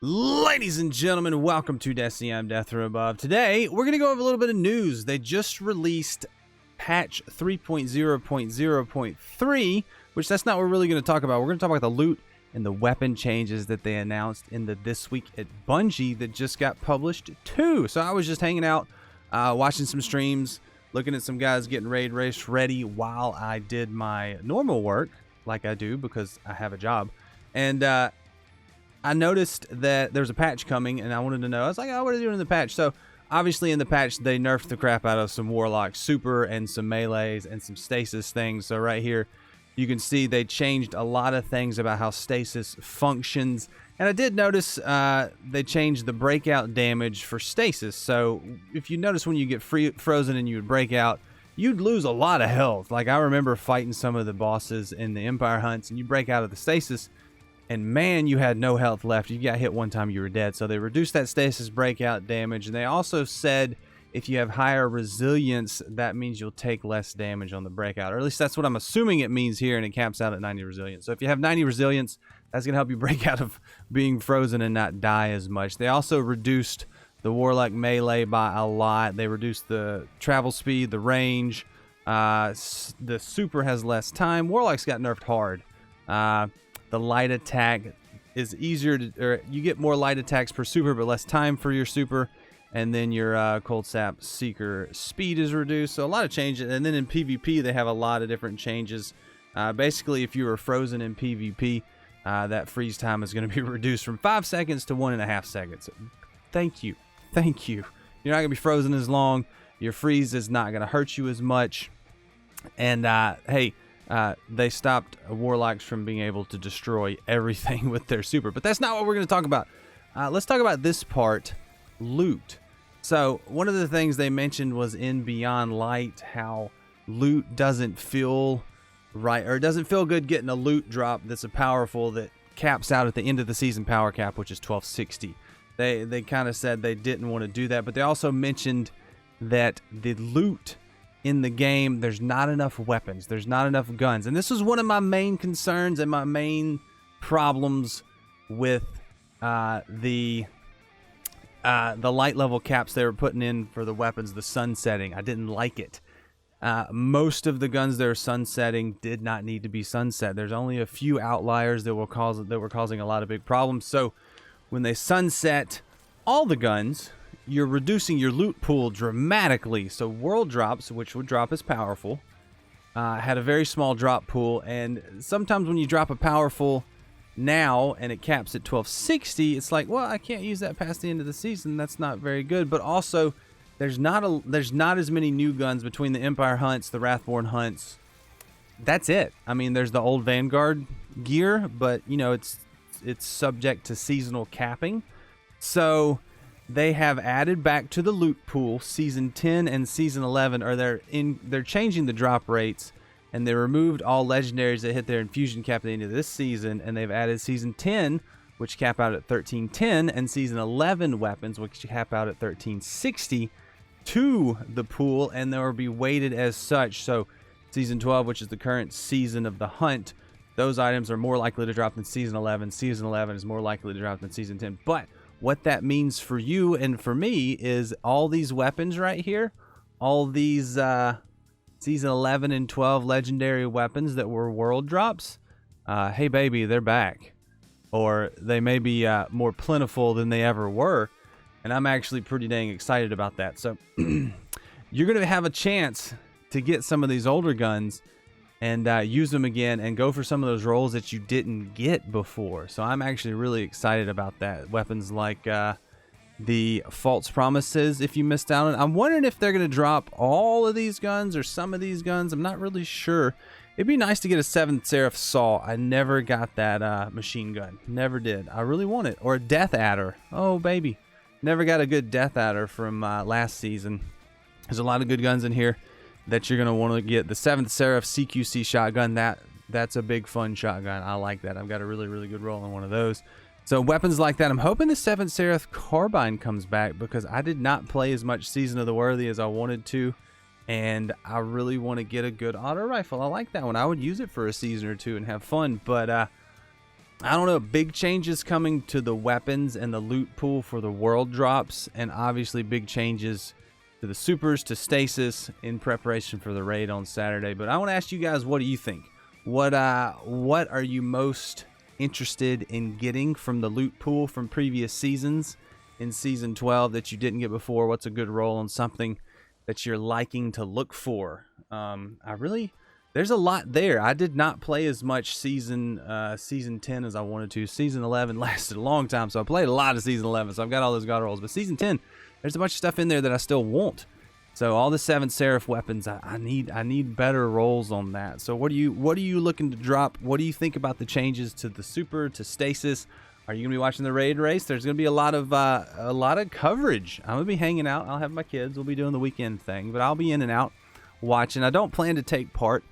Ladies and gentlemen, welcome to Destiny. I'm Death or Above. Today, we're going to go over a little bit of news. They just released patch 3.0.0.3, which that's not what we're really going to talk about. We're going to talk about the loot and the weapon changes that they announced in the This Week at Bungie that just got published too. So I was just hanging out, watching some streams, looking at some guys getting raid race ready while I did my normal work, like I do because I have a job. And I noticed that there's a patch coming, and I wanted to know. I was like, oh, what are they doing in the patch? So, obviously, in the patch, they nerfed the crap out of some Warlock Super and some Melees and some Stasis things. So, right here, you can see they changed a lot of things about how Stasis functions. And I did notice they changed the breakout damage for Stasis. So, if you notice when you get frozen and you would break out, you'd lose a lot of health. Like, I remember fighting some of the bosses in the Empire hunts, and you break out of the Stasis, and man, you had no health left. You got hit one time, you were dead. So they reduced that stasis breakout damage. And they also said if you have higher resilience, that means you'll take less damage on the breakout. Or at least that's what I'm assuming it means here, and it caps out at 90 resilience. So if you have 90 resilience, that's going to help you break out of being frozen and not die as much. They also reduced the Warlock melee by a lot. They reduced the travel speed, the range. The super has less time. Warlock's got nerfed hard. The light attack is easier to, or you get more light attacks per super, but less time for your super. And then your Cold Sap Seeker speed is reduced. So a lot of changes. And then in PvP, they have a lot of different changes. Basically, if you were frozen in PvP, that freeze time is going to be reduced from 5 seconds to 1.5 seconds. Thank you. Thank you. You're not going to be frozen as long. Your freeze is not going to hurt you as much. And hey, they stopped Warlocks from being able to destroy everything with their super. But that's not what we're going to talk about. Let's talk about this part, loot. So one of the things they mentioned was in Beyond Light, how loot doesn't feel right, or it doesn't feel good getting a loot drop that's a powerful that caps out at the end of the season power cap, which is 1260. They kind of said they didn't want to do that, but they also mentioned that the loot in the game, there's not enough weapons, there's not enough guns. And this was one of my main concerns and my main problems with the light level caps they were putting in for the weapons, the sunsetting. I didn't like it. Most of the guns that are sunsetting did not need to be sunset. There's only a few outliers that were causing a lot of big problems. So when they sunset all the guns, you're reducing your loot pool dramatically. So world drops, which would drop as powerful, had a very small drop pool. And sometimes when you drop a powerful now and it caps at 1260, it's like, well, I can't use that past the end of the season. That's not very good. But also, there's not as many new guns between the Empire hunts, the Wrathborn hunts. That's it. I mean, there's the old Vanguard gear, but you know, it's subject to seasonal capping. So they have added back to the loot pool season 10 and season 11, or they're changing the drop rates, and they removed all legendaries that hit their infusion cap at the end of this season, and they've added season 10, which cap out at 1310, and season 11 weapons, which cap out at 1360, to the pool, and they will be weighted as such. So season 12, which is the current season of the hunt, those items are more likely to drop than season 11. Season 11 is more likely to drop than season 10. But what that means for you and for me is all these weapons right here, all these season 11 and 12 legendary weapons that were world drops, hey baby, they're back. Or they may be more plentiful than they ever were. And I'm actually pretty dang excited about that. So you're going to have a chance to get some of these older guns and use them again and go for some of those rolls that you didn't get before. So I'm actually really excited about that. Weapons like the False Promises, if you missed out on it. I'm wondering if they're going to drop all of these guns or some of these guns. I'm not really sure. It'd be nice to get a 7th Seraph Saw. I never got that machine gun. Never did. I really want it. Or a Death Adder. Oh, baby. Never got a good Death Adder from last season. There's a lot of good guns in here that you're going to want to get. The 7th Seraph CQC shotgun, that's a big fun shotgun. I like that. I've got a really, really good roll on one of those. So weapons like that. I'm hoping the 7th Seraph Carbine comes back because I did not play as much Season of the Worthy as I wanted to. And I really want to get a good auto rifle. I like that one. I would use it for a season or two and have fun. But I don't know, big changes coming to the weapons and the loot pool for the world drops, and obviously big changes to the supers, to stasis in preparation for the raid on Saturday. But I want to ask you guys, what do you think? What are you most interested in getting from the loot pool from previous seasons in season 12 that you didn't get before? What's a good roll on something that you're liking to look for? There's a lot there. I did not play as much season 10 as I wanted to. Season 11 lasted a long time, so I played a lot of season 11, so I've got all those god rolls. But season 10, there's a bunch of stuff in there that I still want. So all the 7 Seraph weapons, I need better rolls on that. So what are you looking to drop? What do you think about the changes to the super, to stasis? Are you gonna be watching the raid race? There's gonna be a lot of coverage. I'm gonna be hanging out. I'll have my kids. We'll be doing the weekend thing, but I'll be in and out watching. I don't plan to take part.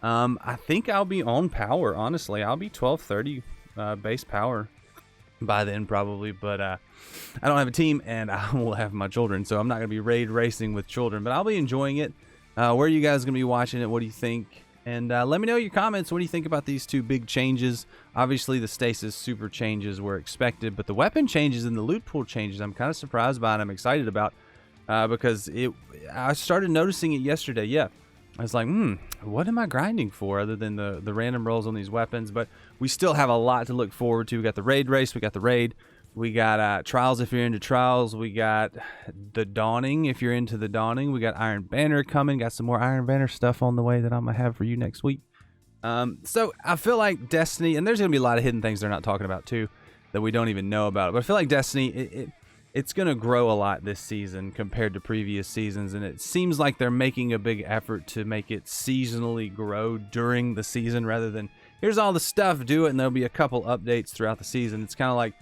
I think I'll be on power, honestly. I'll be 1230 base power by then probably, but I don't have a team and I will have my children, so I'm not going to be raid racing with children, but I'll be enjoying it. Where are you guys going to be watching it? What do you think? And let me know your comments. What do you think about these 2 big changes? Obviously, the stasis super changes were expected, but the weapon changes and the loot pool changes, I'm kind of surprised by and I'm excited about because I started noticing it yesterday. Yeah. I was like, what am I grinding for other than the random rolls on these weapons? But we still have a lot to look forward to. We got the raid race. We got the raid. We got Trials if you're into Trials. We got the Dawning if you're into the Dawning. We got Iron Banner coming. Got some more Iron Banner stuff on the way that I'm going to have for you next week. So I feel like Destiny, and there's going to be a lot of hidden things they're not talking about too that we don't even know about. But I feel like Destiny, it's going to grow a lot this season compared to previous seasons, and it seems like they're making a big effort to make it seasonally grow during the season rather than, here's all the stuff, do it, and there'll be a couple updates throughout the season. It's kind of like,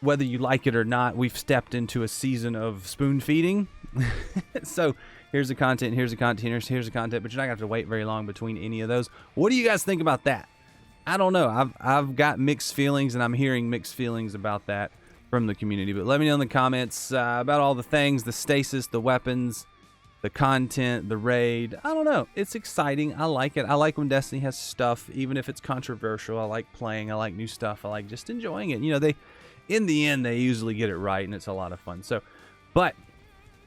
whether you like it or not, we've stepped into a season of spoon feeding. So here's the content, here's the content, here's the content, but you're not going to have to wait very long between any of those. What do you guys think about that? I don't know. I've got mixed feelings, and I'm hearing mixed feelings about that from the community, but let me know in the comments about all the things, the stasis, the weapons, the content, the raid. I don't know, it's exciting. I like it. I like when Destiny has stuff, even if it's controversial. I like playing. I like new stuff. I like just enjoying it. You know, in the end they usually get it right, and it's a lot of fun. So, but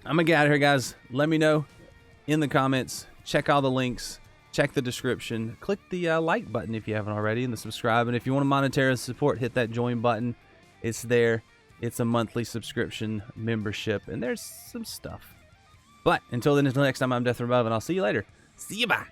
I'm gonna get out of here, guys. Let me know in the comments. Check all the links, check the description, click the like button if you haven't already, and the subscribe, and if you want to monetary support, hit that join button. It's there. It's a monthly subscription membership, and there's some stuff. But until then, until next time, I'm Death from Above, and I'll see you later. See you, bye.